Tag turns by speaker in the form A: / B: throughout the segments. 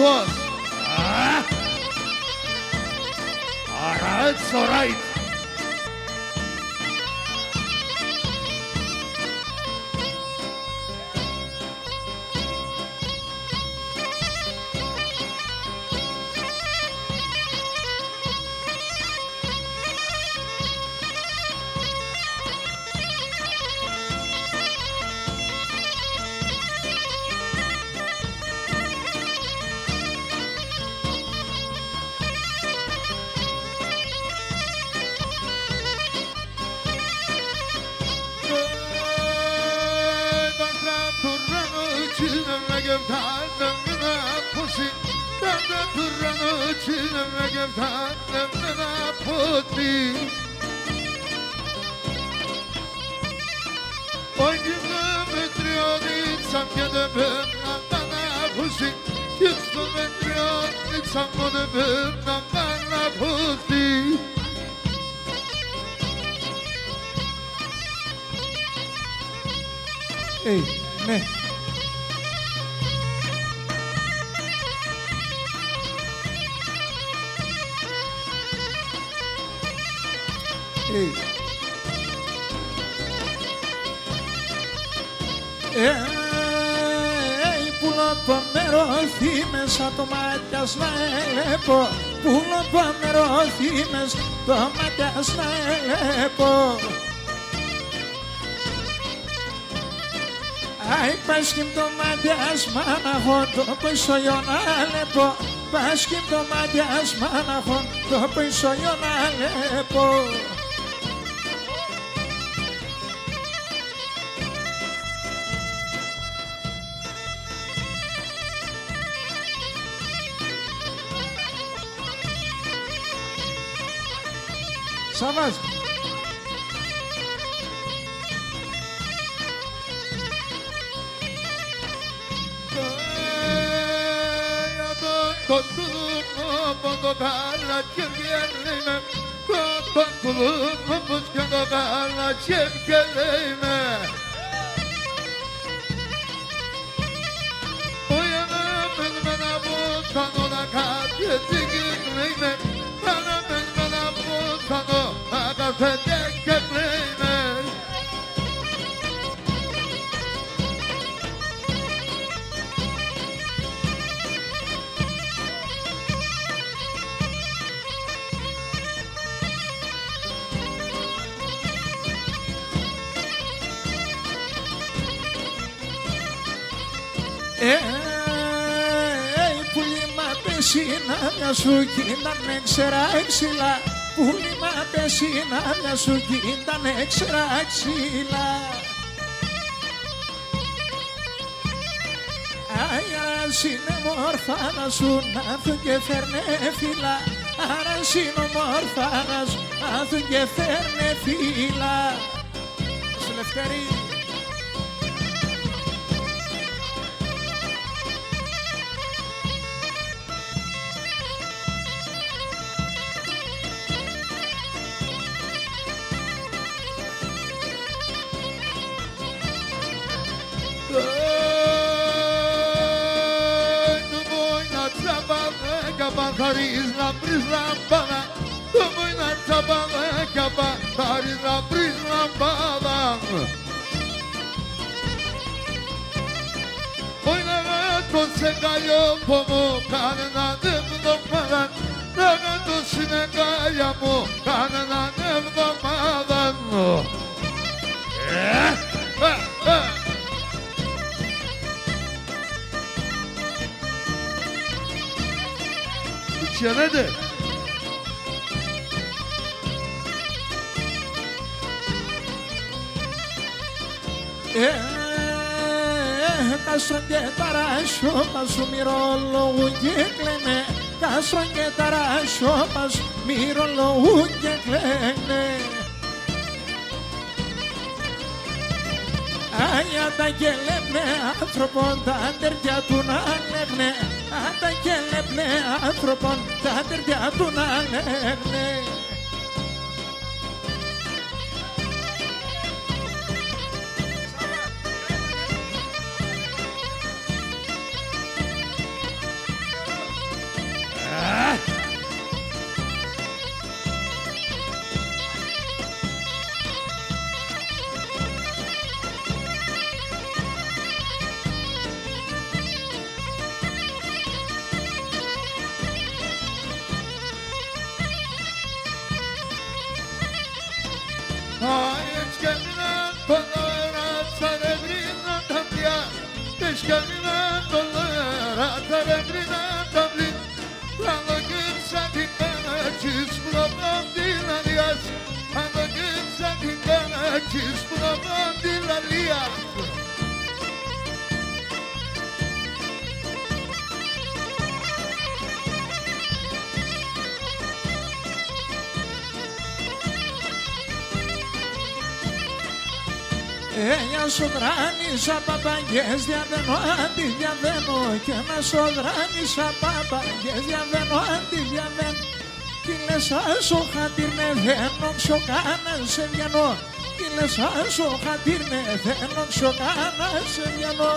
A: was. Alright, it's alright.
B: Ναι.
C: Πουλώ παμερωθήμες το μάτιας να ελέπω. Πουλώ παμερωθήμες το μάτιας να ελέπω. Αι πάσχυμ το μάτιας μάναχο το πίσω να λέπω. Πάσχυμ το μάτιας μάναχο το πίσω να λέπω.
B: Σάββας.
A: Τον τουλούπο το καλά και βγαίνουμε. Τον τουλούπο πως και το καλά και βγαίνουμε. Όια να μένουμε να βουτάνω να κάτι δίκαιμε. Να μένουμε να βουτάνω να κάτι δίκαιμε.
C: Πουλήμα πεσίνα μια σου κι ήτανε ξερά ξύλα. Πουλήμα πεσίνα μια σου κι ήτανε ξερά ξύλα. Άρας είναι μόρφα να σου να έρθουν και φέρνε φύλλα. Άρας είναι μόρφα να σου να έρθουν και φέρνε φύλλα.
B: Σου Λευτέρη.
A: Χωρίς να βρεις λαμπάδα, το μου είναι τσαμπάδα κι απα, χωρίς να βρεις λαμπάδα. Όχι να γάτω σε καλλιό που μου κάνε να εβδομάδα, να γάτω στην καλλιά μου κάνε να εβδομάδα. Çenede.
C: Κάστρον και ταράσιο πας μυρολογού και κλαίνε. Κάστρον και ταράσιο πας μυρολογού και κλαίνε. Άγια τα και λέπνε άνθρωπον τα τερτιά του να λέγνε. Άτα και λέπνε άνθρωπον τα τερτιά του να λέγνε.
A: σκαλινάντολερα τα ρεμπρίνα τα βλή Άλλο και ξαφνικά τις προπαντήλαλιάς Άλλο και ξαφνικά τις προπαντήλαλιάς
C: Μια σοδράνησα παπαγιές διαβαίνω, αντιδιαβαίνω και ένα σοδράνησα παπαγιές διαβαίνω, αντιδιαβαίνω κι λες άσο χατήρνε δένω ξοκάνα σε βγαίνω κι λες άσο χατήρνε δένω ξοκάνα σε βγαίνω.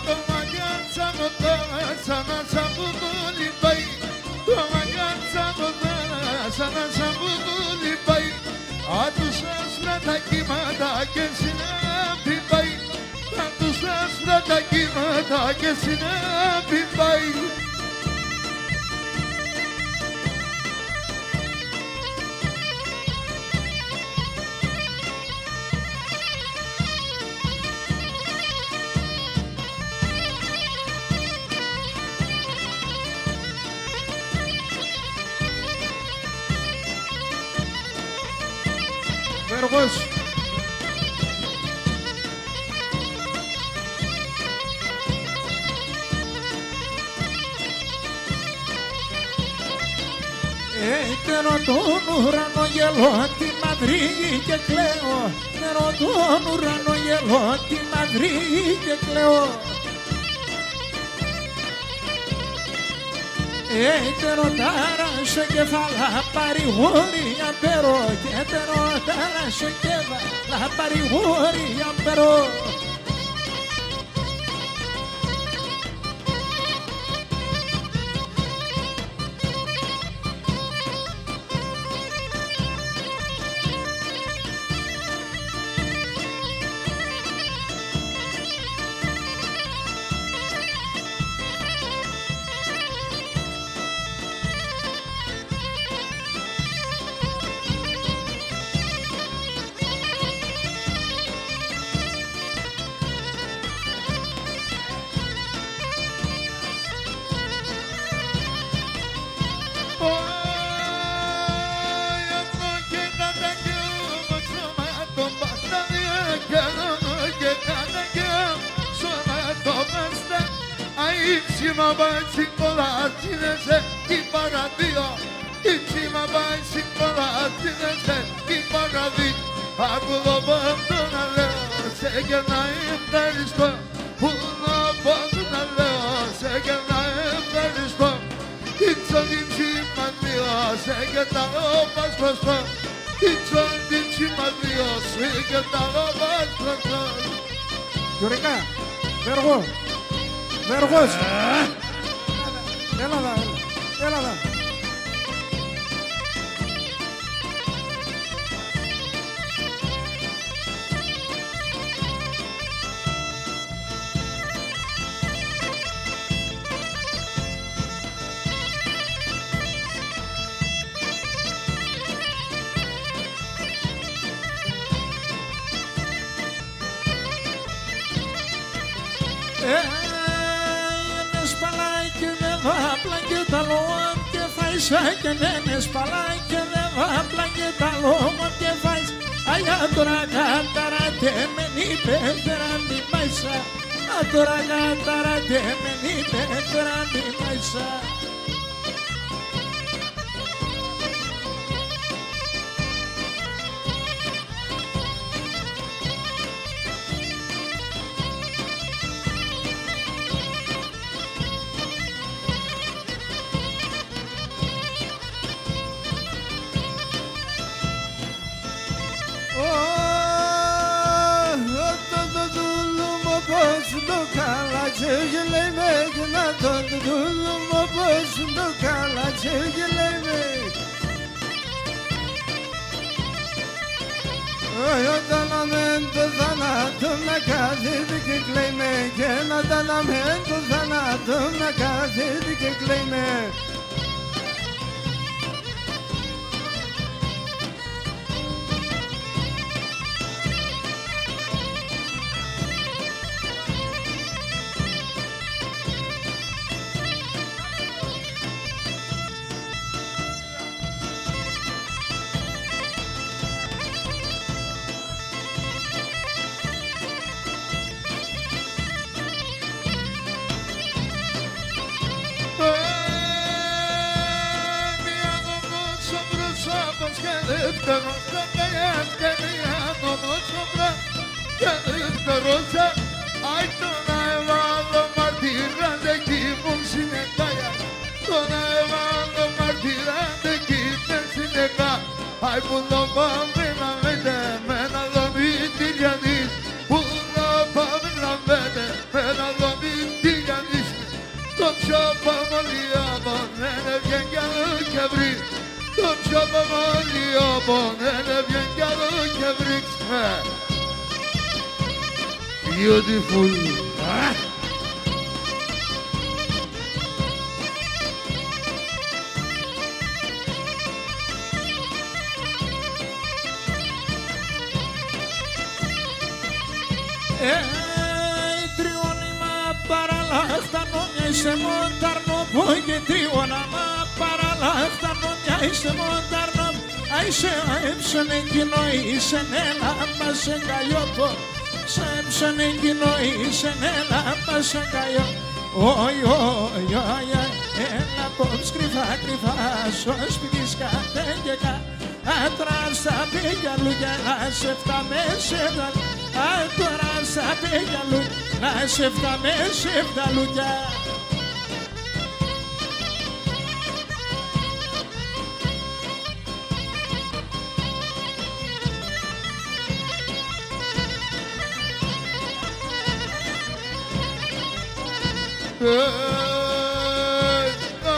A: Το μαγιάτσα μου δάσα να σαμπουδούλι πάει Το μαγιάτσα μου δάσα να σαμπουδούλι πάει Αν τους άσπρα τα κύματα και συνάπη πάει Αν τους άσπρα τα κύματα και συνάπη πάει
B: Βέργος.
C: Έτερο τον ουρανό γελώ τη μαδρίγη και κλαίω Έτερο τον ουρανό γελώ τη μαδρίγη και κλαίω Έτερο τάρα σε κεφάλα παρηγόρια πέρο και έτερο τάρα σε κεφάλα παρηγόρια πέρο
A: Ίψιμα πάει συγκολάτινεσαι η παραδείο Ίψιμα πάει συγκολάτινεσαι η παραδείο Άκου το πόντο να λέω σε κερνάει ευχαριστώ Πού να πόντο να λέω σε κερνάει ευχαριστώ Ήξω την σημαδείο σε κερνάω πας προστώ Ήξω την σημαδείο σε κερνάω πας προστώ
B: Γιωρικά, Βέργο. Βέργος. Έλα εδώ, έλα εδώ.
C: Είναι σπαλάκι δεν βάπλα και τα λόγω και φάεις και δεν είναι σπαλάκι δεν βάπλα και τα λόγω και φάεις Αγιά τώρα καταράτε με νύπεθερα μη μάισα τώρα καταράτε με νύπεθερα μη μάισα
B: başımda kala sevgilime Gına döndüm o başımda kala sevgilime Öyodanamento zanatımla kazıdık ekleyme Genadanamento zanatımla kazıdık ekleyme
A: Ay bundan bambina vede, mena lo mitiganis. Bundan bambina vede, mena lo mitiganis. Tom şapa maliaba, nene yengalı kebri. Tom şapa maliaba, nene yengalı kebri. Beautiful.
C: Τριώνυμα παραλάχτανο, είσαι μοντάρνο, πόγε τριώναμα παραλάχτανο, είσαι μοντάρνο, είσαι έψον εκείνο, είσαι νέλα, μας εγκαλιόπο, σε έψον εκείνο, είσαι νέλα, μας εγκαλιώ. Ωι, ωι, ωι, έλα πως κρυφά, κρυφά, στο σπίτι σκατέγγεκα, άτρας τα πήγια λουγιά, να σε φτάμε σε δαλ. Τώρα στα πήγια λου, να σε φτάμε σε φταλούκια.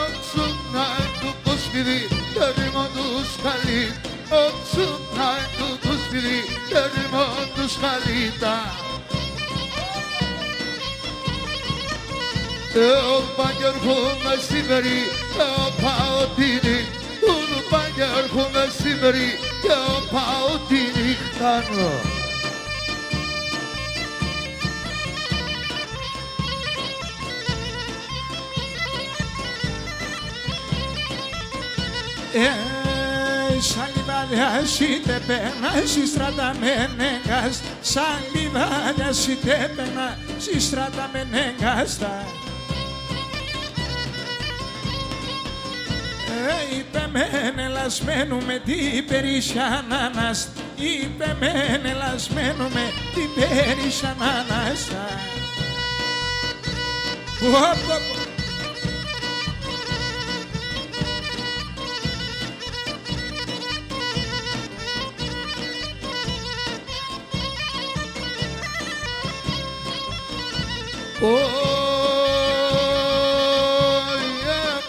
A: Oxunay tutus biri, derim odus kali. Oxunay tutus biri, derim odus kalita. El banger hume siberi, el paotini. El banger hume siberi, el paotini kano.
C: Σαν λιβάδια σιτε πένα, συστράτα με νέγκας. Σαν λιβάδια σιτε πένα, συστράτα με νέγκαστα. Είπε μεν ελασμένου με την περισιανάνας. Είπε μεν ελασμένου με την περισιανάναστα.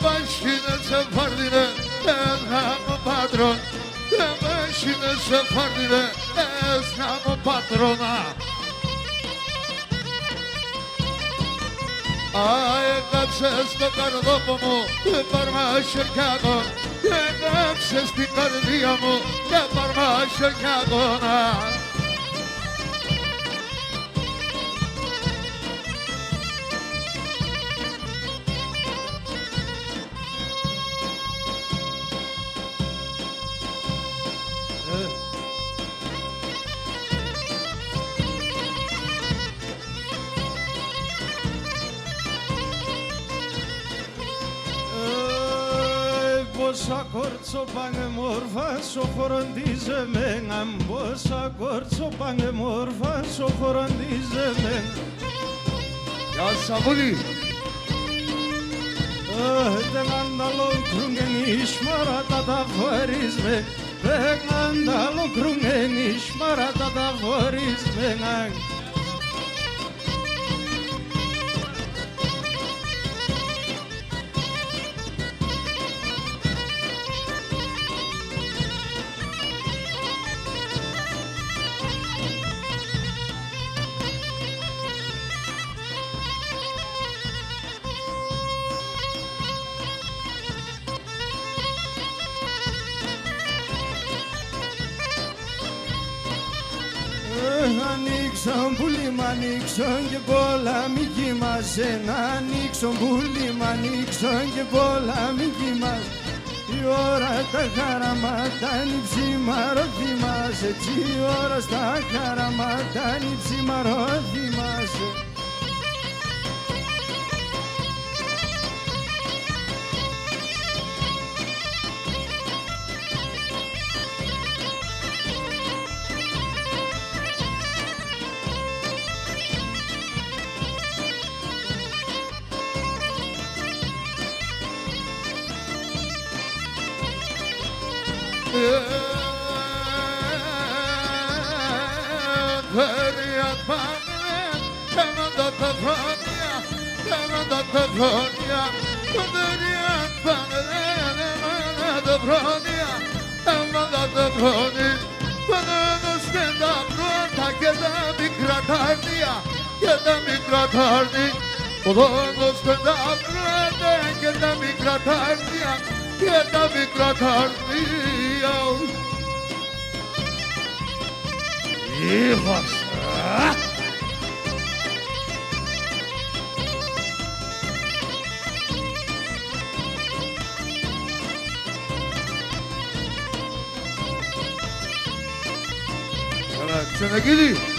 A: Başına sefardine esnafı patron. Başına sefardine esnafı patrona. Ay kapsas το καρδόπο μου και παρμάσιο κι αγώ. Και κάψες την καρδία μου και παρμάσιο κι αγώνα.
B: Πόσα κορτσοπάνε μόρφα σου χοροντίζεμένα. Πόσα κορτσοπάνε μόρφα σου χοροντίζεμένα.
A: Γεια Σαβούλη.
B: Δεν ανταλόν κρούγγεν ισμάρατα τα φορίσμε. Δεν ανταλόν κρούγγεν ισμάρατα τα φορίσμένα. ανοίξω πουλί μ' ανοίξω και πολαμική μας. Να ανοίξω πουλί μ' ανοίξω και πολαμική μας. Η ώρα τα χαράματα είναι ψημαρώθη μας. Έτσι η ώρα στα χαράματα είναι ψημαρώθη μας.
A: Feryat bağlar, temada tefraniya, temada tefraniya. Feryat bağlar, temada tefraniya, temada tefraniya. Bana stenda prota keda mikratarniya, keda mikratarni. Bana stenda prota keda mikratarniya, keda mikratarniya. Hijos. Evet, sana gidiyor.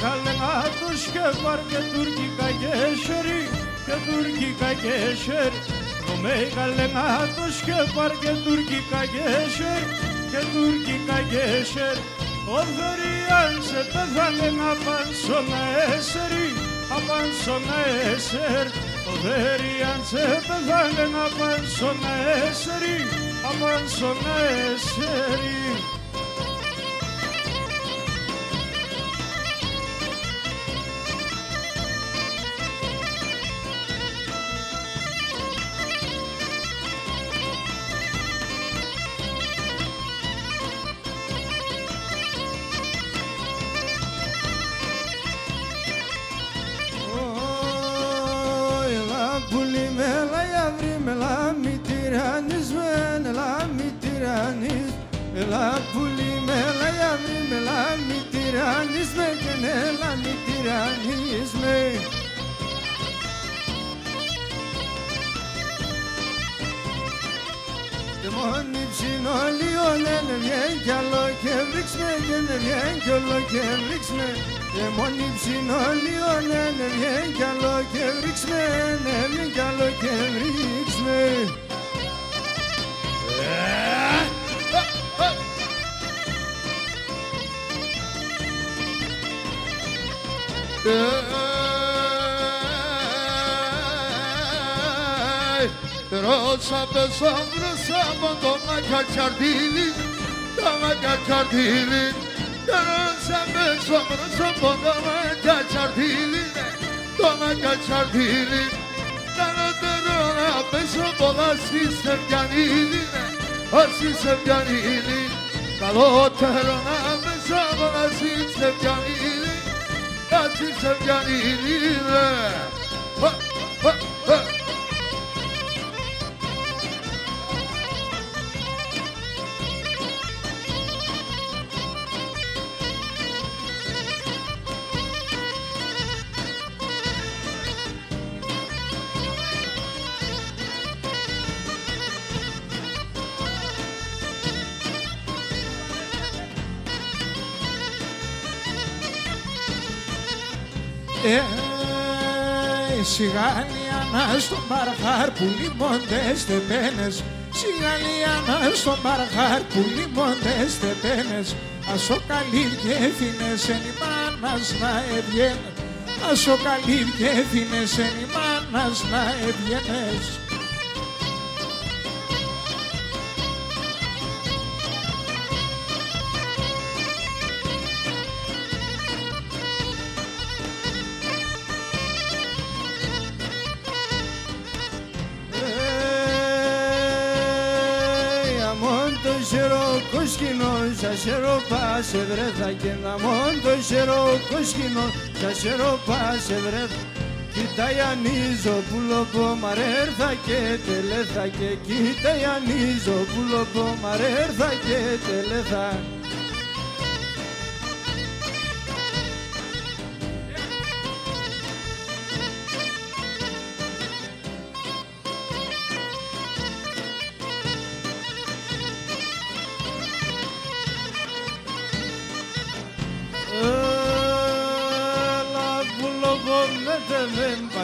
B: Καλενάτος και βαρ και τουρκικά γέσερι, και τουρκικά γέσερι. Ρωμαίοι καλενάτος και βαρ και τουρκικά γέσερι, και τουρκικά γέσερι. Ο Δωριάν σε πέθανε να πάνσω να έσερι, απάνσω να έσερ. Ο Δωριάν σε πέθανε να πάνσω να έσερι, απάνσω να έσερι. Έλα πουλί με, έλα γιαύρι με, έλα μη τυράννεις με και έλα μη τυράννεις με. Και μόνοι ψινόλιον είναι βγαίνει κι άλλο και βρίξ με και είναι βγαίνει κι όλο και βρίξ με. Και μόνοι ψινόλιον είναι βγαίνει κι άλλο και βρίξ με, είναι βγαίνει κι άλλο και βρίξ με.
A: Rosa besombro sabando ma cacciardili, ma cacciardili. Rosa besombro sabando ma cacciardili, ma cacciardili. Dano terona besombro la sistemganili, sistemganili. Dalo terona besombro la sistemganili, sistemganili. Ha ha ha.
C: Σιγά Λιανά στον παραχάρ που λιμώντες τεπένες. Σιγά Λιανά στον παραχάρ που λιμώντες τεπένες. Ας ο καλύβ και έφυνες εν η μάνας να έβγαινες. Ας ο καλύβ και έφυνες εν η μάνας να έβγαινες.
B: Σα σεροπά σε βρέθα και να μόν το σερό κοσκινό. Σα σεροπά σε βρέθα Κοίτα Ιαννίζο που λοπό μαρέρθα και τελέθα και κοίτα Ιαννίζο που λοπό μαρέρθα και τελέθα.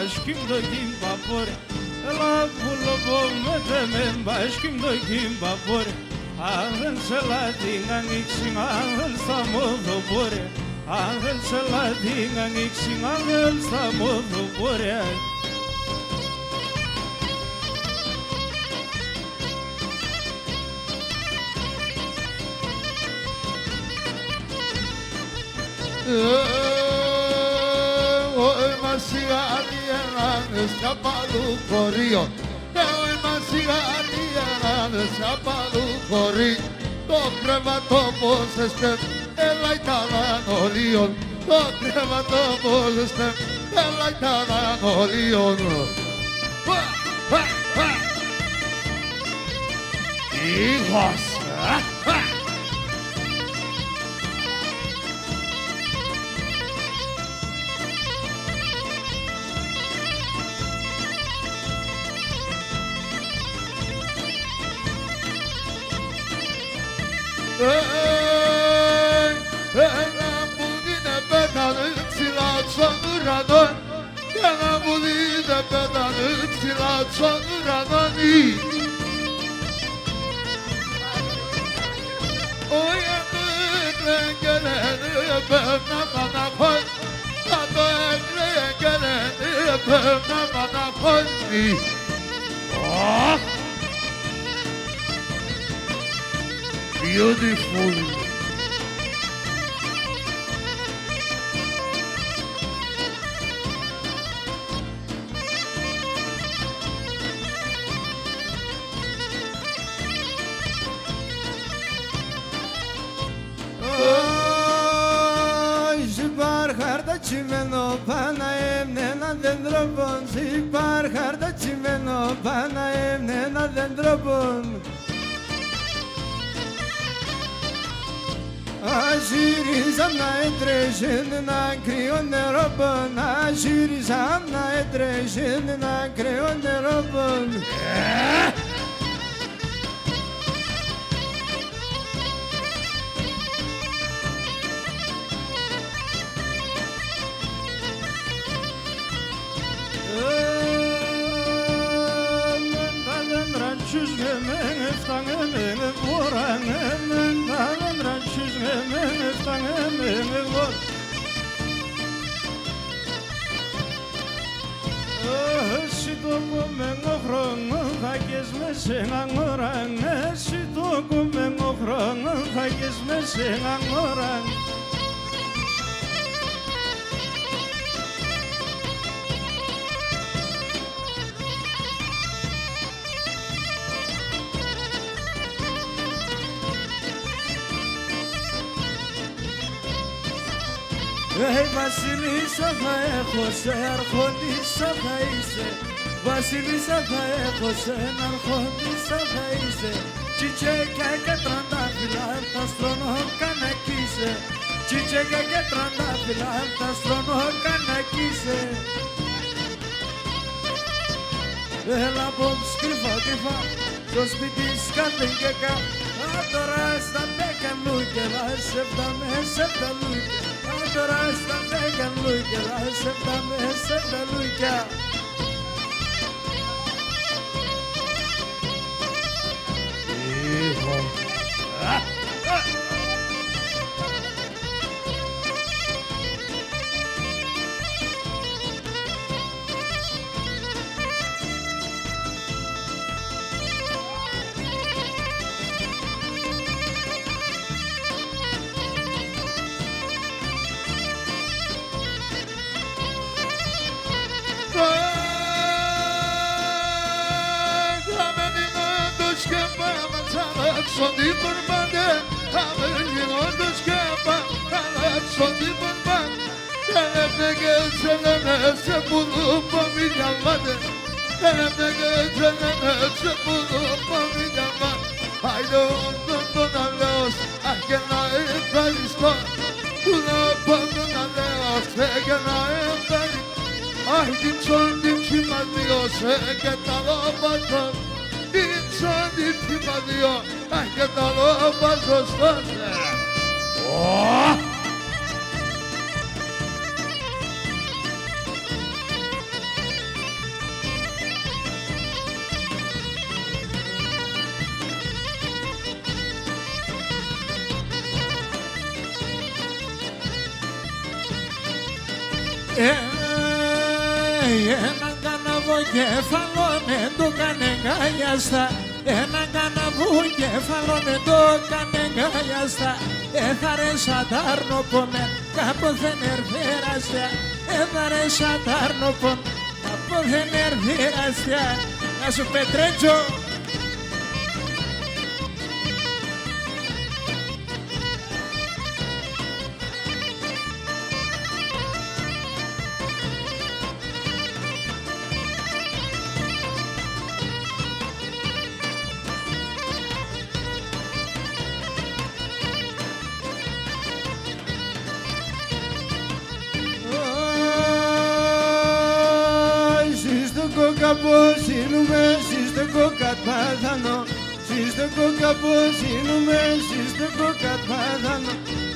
B: Başkim dokim babor, la pulo bomete men başkim dokim babor. Ahel selading ang iksing ahel sa modobor, ahel selading ang iksing ahel sa modobor.
A: Στα παλουχωρίο, στα παλουχωρί, το κρεβατό πως εστέμ, έλα η ταλανολίων, το κρεβατό πως εστέμ, έλα η ταλανολίων. Ήχος! Ένα που είναι πέτανε ψηλά στον ουρανό, ένα που είναι πέτανε ψηλά στον ουρανό. Ο Ιαννούς και λένε πέφνα παναχών, θα το έκλαιγε και λένε πέφνα παναχών. Beautiful.
B: Τσιμένο πάνω έμνε ένα δέντρο πον, ζυπάρ χάρτα τσιμένο πάνω έμνε ένα δέντρο πον. Αγύριζα να έτρεχε ένα κρύο νερό πον, αγύριζα να έτρεχε ένα κρύο νερό πον. Εσύ το κομμένο χρόνο θα γες με σε έναν ώραν, εσύ το κομμένο χρόνο θα γες με σε έναν ώραν. Βασίλισσα θα έχω, σε αρχοντίσσα θα είσαι. Βασίλισσα θα έχω, σε αρχοντίσσα θα είσαι. Τσιτσέκια και τραντάφυλλα, τα στρώνω κανακίσε. Τσιτσέκια και τραντάφυλλα, τα στρώνω κανακίσε. Έλα απόψε κρυφά κρυφά, στο σπίτι σκατέγγεκα. Τώρα στα μπέκα λούκελα, σε φτάμε σε τα λούκελα. Τώρα στα μπέκα λούκελα, σε φτάμε σε τα λούκια.
A: Αλλάξω την πορμάντε, αμελινόντως και αλλάξω την πορμάντε, Elimde geçenene sen bulup bir yanmadı. Elimde geçenene sen bulup bir yanmadı. Haydi oldun donalos, ahkenayı kayışma. Buna donalos, ahkenayı kayışma. Ahdim sondim kim adıyor, ahkenayı kayışma. İnsan kim adıyor, ahkenayı kayışma. Oh!
C: Έναν καναβοκέφαλο ναι το κάνε γκαλιάστα. Έναν καναβοκέφαλο ναι το κάνε γκαλιάστα. Έθαρε σατάρνοπον κάποθεν ερθέραστια. Έθαρε σατάρνοπον κάποθεν ερθέραστια. Να σου πετρέτσω.
B: Κοκαποσύνουμε, σύστε κοκατπάθανο. Σύστε κοκαποσύνουμε, σύστε κοκατπάθανο.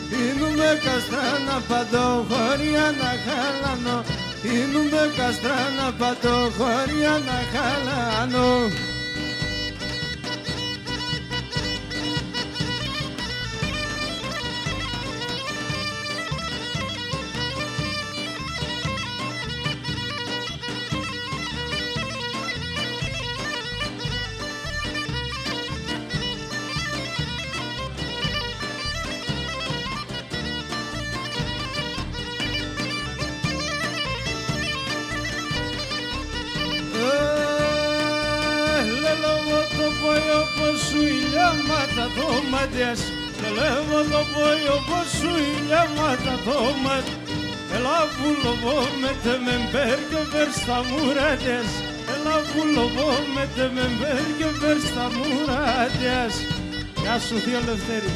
B: Πίνουμε καστράνα πατώ χωριά να χαλανώ. Πίνουμε καστράνα πατώ χωριά να χαλανώ. Λιάματα το μάτιας, τελεύω το πόιο πως σου λιάματα το μάτιας. Έλα βουλοβό με τε με μπέρ και μπέρ στα μουράτιας. Έλα βουλοβό με τε με μπέρ και μπέρ στα μουράτιας. Γεια σου Θείο Λευτέρη.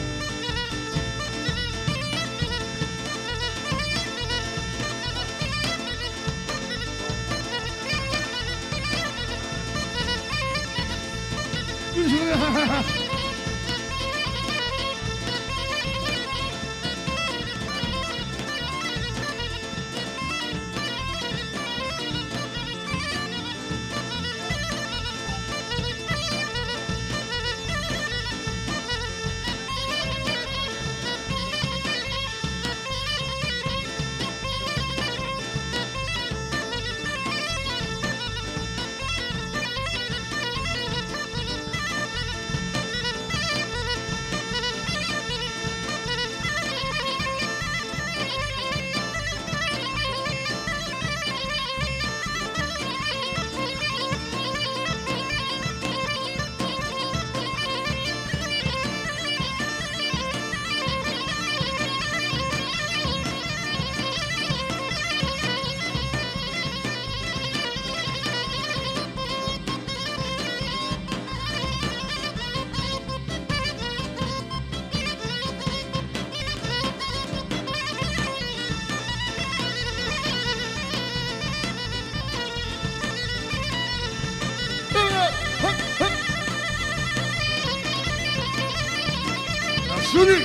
A: Σούρι!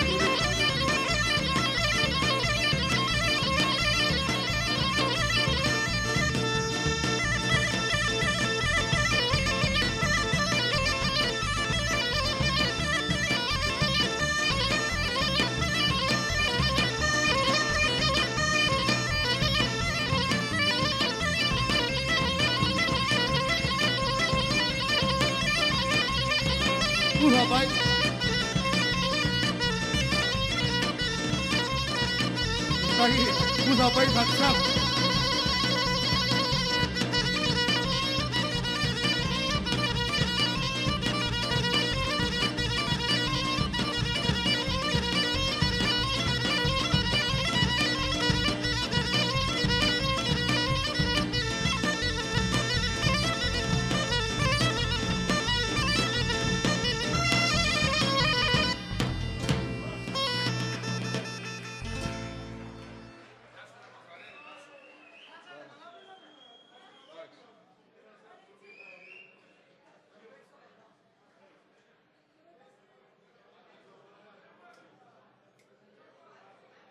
A: Πού θα πάει? Πού θα πάει, θα ξάπω.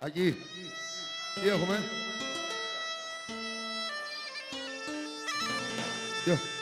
A: Εκεί. Τι έχουμε. Γεια.